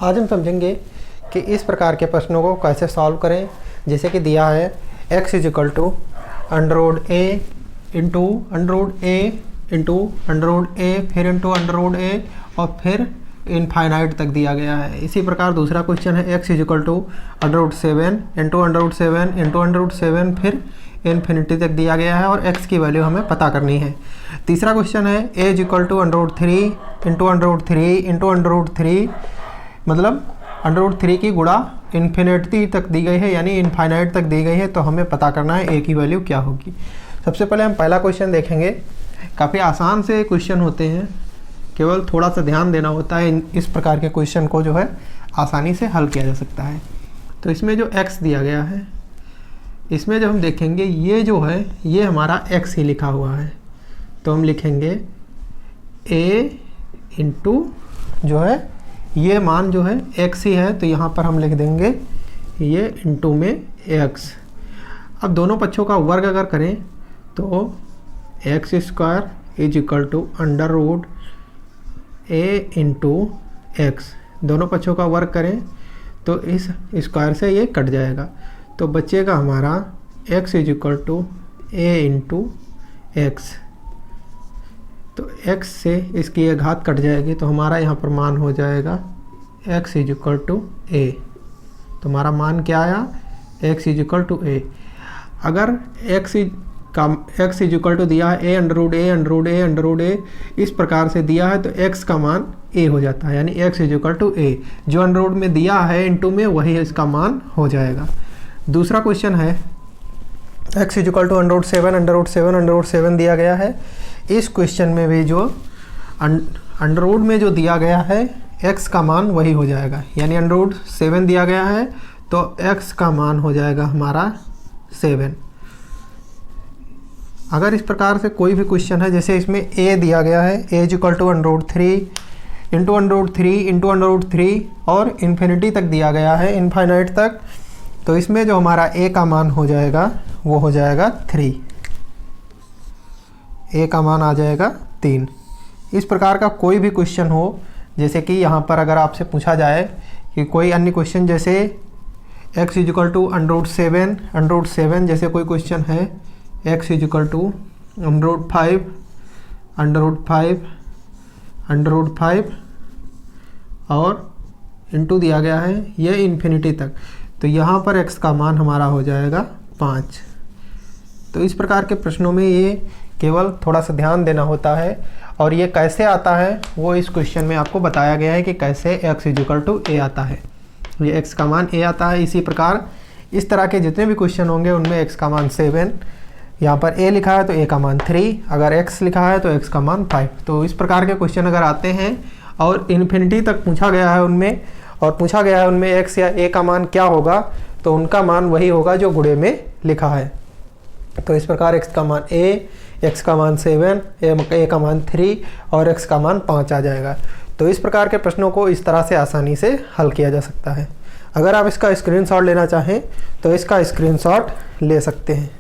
आज हम समझेंगे कि इस प्रकार के प्रश्नों को कैसे सॉल्व करें। जैसे कि दिया है x is equal to under root a into under root a into under root a फिर इंटू अंडर रूट ए और फिर इनफाइनाइट तक दिया गया है। इसी प्रकार दूसरा क्वेश्चन है x is equal to under root 7 into under root 7 into under root 7 फिर इन्फिनिटी तक दिया गया है और x की वैल्यू हमें पता करनी है। तीसरा क्वेश्चन है a is equal to under root 3 into under root 3 into under root 3 मतलब अंडर रूट 3 की गुणा इन्फिनिटी तक दी गई है यानी इनफाइनाइट तक दी गई है, तो हमें पता करना है a की वैल्यू क्या होगी। सबसे पहले हम पहला क्वेश्चन देखेंगे। काफ़ी आसान से क्वेश्चन होते हैं, केवल थोड़ा सा ध्यान देना होता है। इस प्रकार के क्वेश्चन को जो है आसानी से हल किया जा सकता है। तो इसमें जो x दिया गया है, इसमें जब हम देखेंगे ये जो है ये हमारा x ही लिखा हुआ है, तो हम लिखेंगे a इंटू जो है ये मान जो है x ही है, तो यहाँ पर हम लिख देंगे ये इंटू में x। अब दोनों पक्षों का वर्ग अगर करें तो x square is equal to under root a into x. दोनों पक्षों का वर्ग करें तो इस स्क्वायर से ये कट जाएगा, तो बचेगा हमारा x is equal to a into x. तो x से इसकी एक घात कट जाएगी, तो हमारा यहाँ पर मान हो जाएगा x is equal to a। तो हमारा मान क्या आया x is equal to a। अगर x इज इक्वल टू दिया है a under root a under root a under root a इस प्रकार से दिया है, तो x का मान a हो जाता है, यानी x is equal to a। जो अंडर रूट में दिया है इंटू में वही इसका मान हो जाएगा। दूसरा क्वेश्चन है x is equal to under root 7 under root 7 under root 7 दिया गया है। इस क्वेश्चन में भी जो अंडर रूट में जो दिया गया है x का मान वही हो जाएगा, यानी अंडर रूट 7 दिया गया है तो x का मान हो जाएगा हमारा 7। अगर इस प्रकार से कोई भी क्वेश्चन है, जैसे इसमें a दिया गया है a is equal to under root 3 into under root 3 into under root 3 और इन्फिनिटी तक दिया गया है, इनफाइनाइट तक, तो इसमें जो हमारा a का मान हो जाएगा वो हो जाएगा 3। a का मान आ जाएगा 3। इस प्रकार का कोई भी क्वेश्चन हो, जैसे कि यहाँ पर अगर आपसे पूछा जाए कि कोई अन्य क्वेश्चन जैसे x is equal to under root 7 जैसे कोई क्वेश्चन है x is equal to under root 5 under root 5 under root 5 और इंटू दिया गया है ये इन्फिनिटी तक, तो यहाँ पर x का मान हमारा हो जाएगा 5। तो इस प्रकार के प्रश्नों में ये केवल थोड़ा सा ध्यान देना होता है, और ये कैसे आता है वो इस क्वेश्चन में आपको बताया गया है कि कैसे x is equal to a आता है। ये x का मान a आता है। इसी प्रकार इस तरह के जितने भी क्वेश्चन होंगे उनमें x का मान 7, यहाँ पर a लिखा है तो a का मान 3, अगर x लिखा है तो x का मान 5। तो इस प्रकार के क्वेश्चन अगर आते हैं और इन्फिनिटी तक पूछा गया है उनमें, और पूछा गया है उनमें x या a का मान क्या होगा, तो उनका मान वही होगा जो गुणे में लिखा है। तो इस प्रकार x का मान a, x का मान 7, a का मान 3 और x का मान 5 आ जाएगा। तो इस प्रकार के प्रश्नों को इस तरह से आसानी से हल किया जा सकता है। अगर आप इसका स्क्रीनशॉट लेना चाहें तो इसका स्क्रीनशॉट ले सकते हैं।